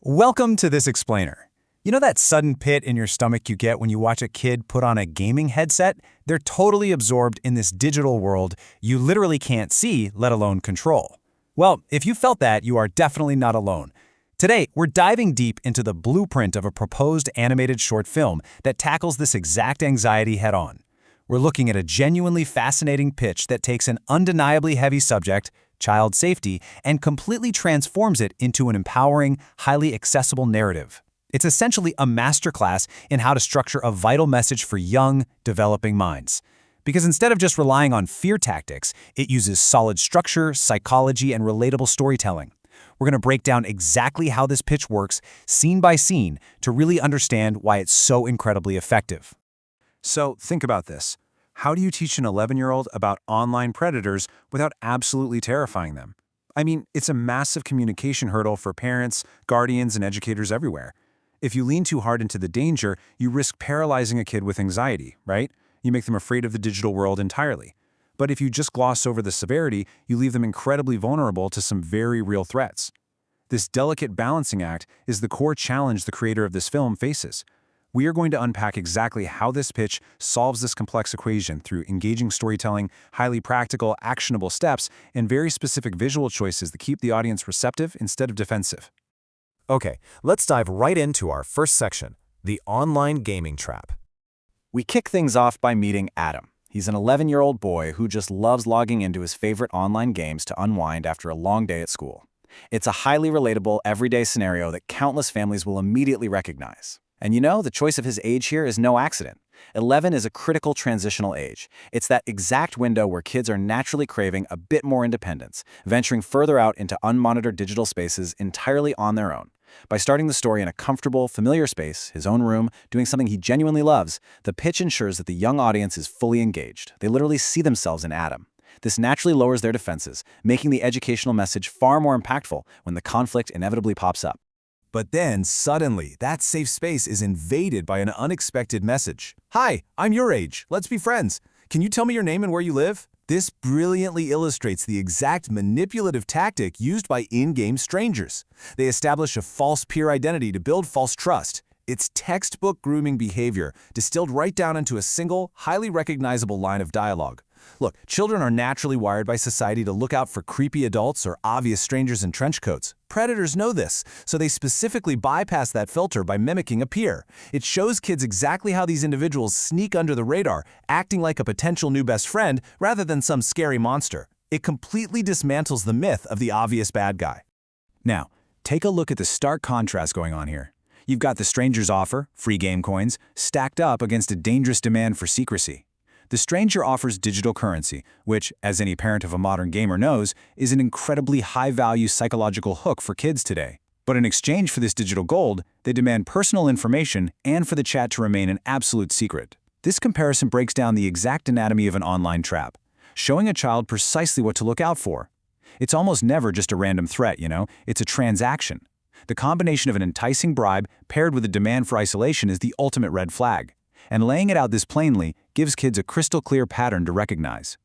Welcome to This Explainer. You know that sudden pit in your stomach you get when you watch a kid put on a gaming headset? They're totally absorbed in this digital world you literally can't see, let alone control. Well, if you felt that, you are definitely not alone. Today, we're diving deep into the blueprint of a proposed animated short film that tackles this exact anxiety head-on. We're looking at a genuinely fascinating pitch that takes an undeniably heavy subject, child safety, and completely transforms it into an empowering, highly accessible narrative. It's essentially a masterclass in how to structure a vital message for young, developing minds. Because instead of just relying on fear tactics, it uses solid structure, psychology, and relatable storytelling. We're going to break down exactly how this pitch works, scene by scene, to really understand why it's so incredibly effective. So think about this. How do you teach an 11-year-old about online predators without absolutely terrifying them? I mean, it's a massive communication hurdle for parents, guardians, and educators everywhere. If you lean too hard into the danger, you risk paralyzing a kid with anxiety, right? You make them afraid of the digital world entirely. But if you just gloss over the severity, you leave them incredibly vulnerable to some very real threats. This delicate balancing act is the core challenge the creator of this film faces. We are going to unpack exactly how this pitch solves this complex equation through engaging storytelling, highly practical, actionable steps, and very specific visual choices that keep the audience receptive instead of defensive. Okay, let's dive right into our first section, the online gaming trap. We kick things off by meeting Adam. He's an 11-year-old boy who just loves logging into his favorite online games to unwind after a long day at school. It's a highly relatable, everyday scenario that countless families will immediately recognize. And you know, the choice of his age here is no accident. 11 is a critical transitional age. It's that exact window where kids are naturally craving a bit more independence, venturing further out into unmonitored digital spaces entirely on their own. By starting the story in a comfortable, familiar space, his own room, doing something he genuinely loves, the pitch ensures that the young audience is fully engaged. They literally see themselves in Adam. This naturally lowers their defenses, making the educational message far more impactful when the conflict inevitably pops up. But then, suddenly, that safe space is invaded by an unexpected message. Hi, I'm your age. Let's be friends. Can you tell me your name and where you live? This brilliantly illustrates the exact manipulative tactic used by in-game strangers. They establish a false peer identity to build false trust. It's textbook grooming behavior, distilled right down into a single, highly recognizable line of dialogue. Look, children are naturally wired by society to look out for creepy adults or obvious strangers in trench coats. Predators know this, so they specifically bypass that filter by mimicking a peer. It shows kids exactly how these individuals sneak under the radar, acting like a potential new best friend rather than some scary monster. It completely dismantles the myth of the obvious bad guy. Now, take a look at the stark contrast going on here. You've got the stranger's offer, free game coins, stacked up against a dangerous demand for secrecy. The stranger offers digital currency, which, as any parent of a modern gamer knows, is an incredibly high-value psychological hook for kids today. But in exchange for this digital gold, they demand personal information and for the chat to remain an absolute secret. This comparison breaks down the exact anatomy of an online trap, showing a child precisely what to look out for. It's almost never just a random threat, it's a transaction. The combination of an enticing bribe paired with a demand for isolation is the ultimate red flag. And laying it out this plainly gives kids a crystal-clear pattern to recognize.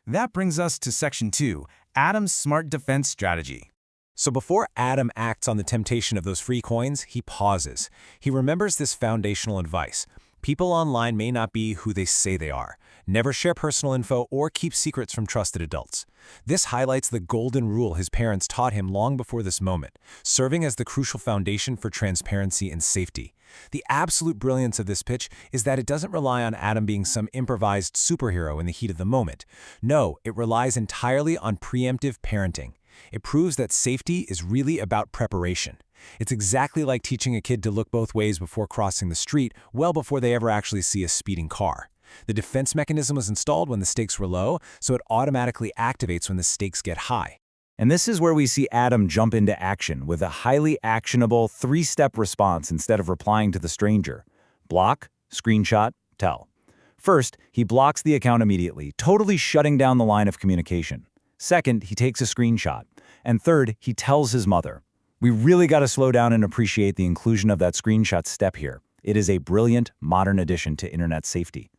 That brings us to Section 2, Adam's smart defense strategy. So before Adam acts on the temptation of those free coins, he pauses. He remembers this foundational advice. People online may not be who they say they are. Never share personal info or keep secrets from trusted adults. This highlights the golden rule his parents taught him long before this moment, serving as the crucial foundation for transparency and safety. The absolute brilliance of this pitch is that it doesn't rely on Adam being some improvised superhero in the heat of the moment. No, it relies entirely on preemptive parenting. It proves that safety is really about preparation. It's exactly like teaching a kid to look both ways before crossing the street, well before they ever actually see a speeding car. The defense mechanism was installed when the stakes were low, so it automatically activates when the stakes get high. And this is where we see Adam jump into action with a highly actionable three-step response instead of replying to the stranger. Block, screenshot, tell. First, he blocks the account immediately, totally shutting down the line of communication. Second, he takes a screenshot. And third, he tells his mother. We really got to slow down and appreciate the inclusion of that screenshot step here. It is a brilliant, modern addition to internet safety.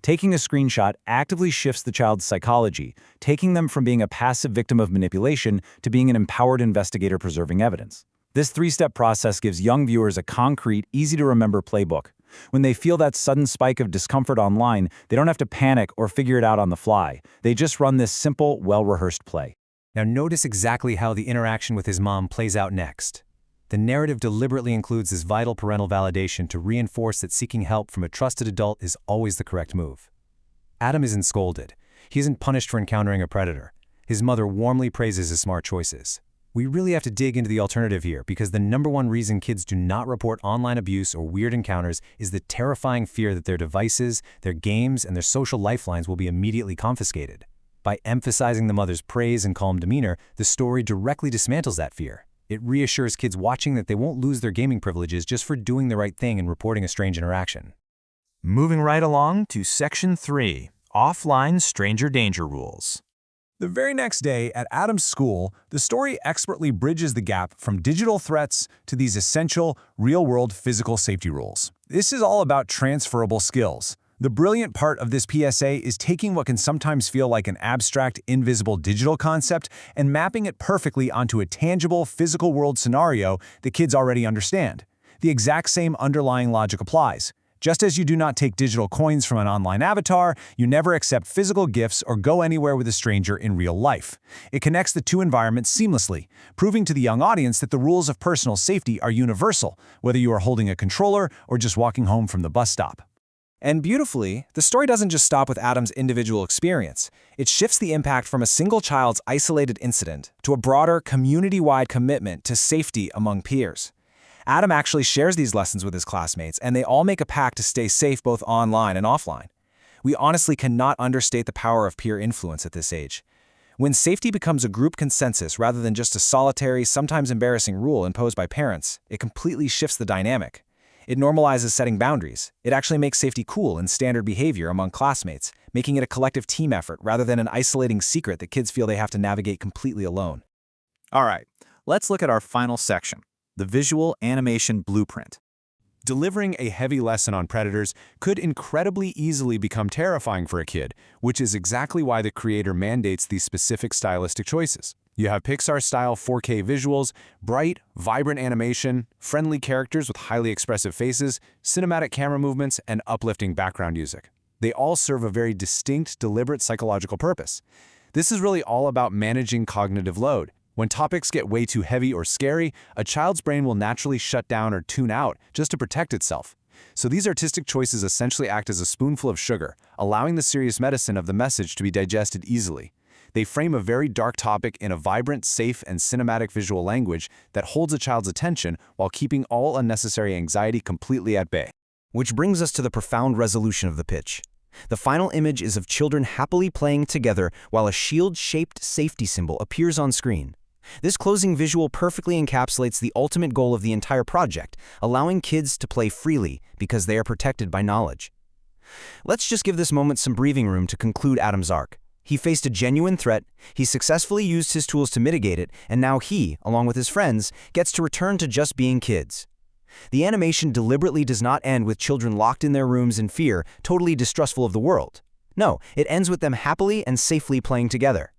Taking a screenshot actively shifts the child's psychology, taking them from being a passive victim of manipulation to being an empowered investigator preserving evidence. This three-step process gives young viewers a concrete, easy-to-remember playbook. When they feel that sudden spike of discomfort online, they don't have to panic or figure it out on the fly. They just run this simple, well-rehearsed play. Now notice exactly how the interaction with his mom plays out next. The narrative deliberately includes this vital parental validation to reinforce that seeking help from a trusted adult is always the correct move. Adam isn't scolded. He isn't punished for encountering a predator. His mother warmly praises his smart choices. We really have to dig into the alternative here because the #1 reason kids do not report online abuse or weird encounters is the terrifying fear that their devices, their games, and their social lifelines will be immediately confiscated. By emphasizing the mother's praise and calm demeanor, the story directly dismantles that fear. It reassures kids watching that they won't lose their gaming privileges just for doing the right thing and reporting a strange interaction. Moving right along to Section 3, Offline Stranger Danger Rules. The very next day at Adam's school, the story expertly bridges the gap from digital threats to these essential, real-world physical safety rules. This is all about transferable skills. The brilliant part of this PSA is taking what can sometimes feel like an abstract, invisible digital concept and mapping it perfectly onto a tangible, physical world scenario that kids already understand. The exact same underlying logic applies. Just as you do not take digital coins from an online avatar, you never accept physical gifts or go anywhere with a stranger in real life. It connects the two environments seamlessly, proving to the young audience that the rules of personal safety are universal, whether you are holding a controller or just walking home from the bus stop. And beautifully, the story doesn't just stop with Adam's individual experience. It shifts the impact from a single child's isolated incident to a broader, community-wide commitment to safety among peers. Adam actually shares these lessons with his classmates, and they all make a pact to stay safe both online and offline. We honestly cannot understate the power of peer influence at this age. When safety becomes a group consensus rather than just a solitary, sometimes embarrassing rule imposed by parents, it completely shifts the dynamic. It normalizes setting boundaries. It actually makes safety cool and standard behavior among classmates, making it a collective team effort rather than an isolating secret that kids feel they have to navigate completely alone. All right, let's look at our final section, the visual animation blueprint. Delivering a heavy lesson on predators could incredibly easily become terrifying for a kid, which is exactly why the creator mandates these specific stylistic choices. You have Pixar-style 4K visuals, bright, vibrant animation, friendly characters with highly expressive faces, cinematic camera movements, and uplifting background music. They all serve a very distinct, deliberate psychological purpose. This is really all about managing cognitive load. When topics get way too heavy or scary, a child's brain will naturally shut down or tune out just to protect itself. So these artistic choices essentially act as a spoonful of sugar, allowing the serious medicine of the message to be digested easily. They frame a very dark topic in a vibrant, safe, and cinematic visual language that holds a child's attention while keeping all unnecessary anxiety completely at bay. Which brings us to the profound resolution of the pitch. The final image is of children happily playing together while a shield-shaped safety symbol appears on screen. This closing visual perfectly encapsulates the ultimate goal of the entire project, allowing kids to play freely because they are protected by knowledge. Let's just give this moment some breathing room to conclude Adam's arc. He faced a genuine threat, he successfully used his tools to mitigate it, and now he, along with his friends, gets to return to just being kids. The animation deliberately does not end with children locked in their rooms in fear, totally distrustful of the world. No, it ends with them happily and safely playing together.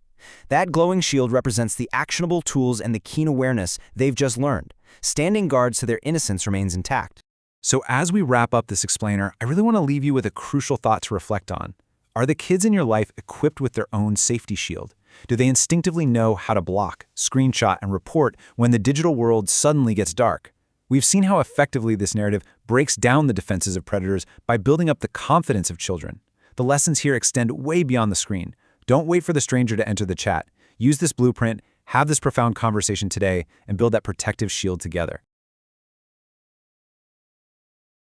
That glowing shield represents the actionable tools and the keen awareness they've just learned. Standing guard so their innocence remains intact. So as we wrap up this explainer, I really want to leave you with a crucial thought to reflect on. Are the kids in your life equipped with their own safety shield? Do they instinctively know how to block, screenshot, and report when the digital world suddenly gets dark? We've seen how effectively this narrative breaks down the defenses of predators by building up the confidence of children. The lessons here extend way beyond the screen. Don't wait for the stranger to enter the chat. Use this blueprint, have this profound conversation today, and build that protective shield together.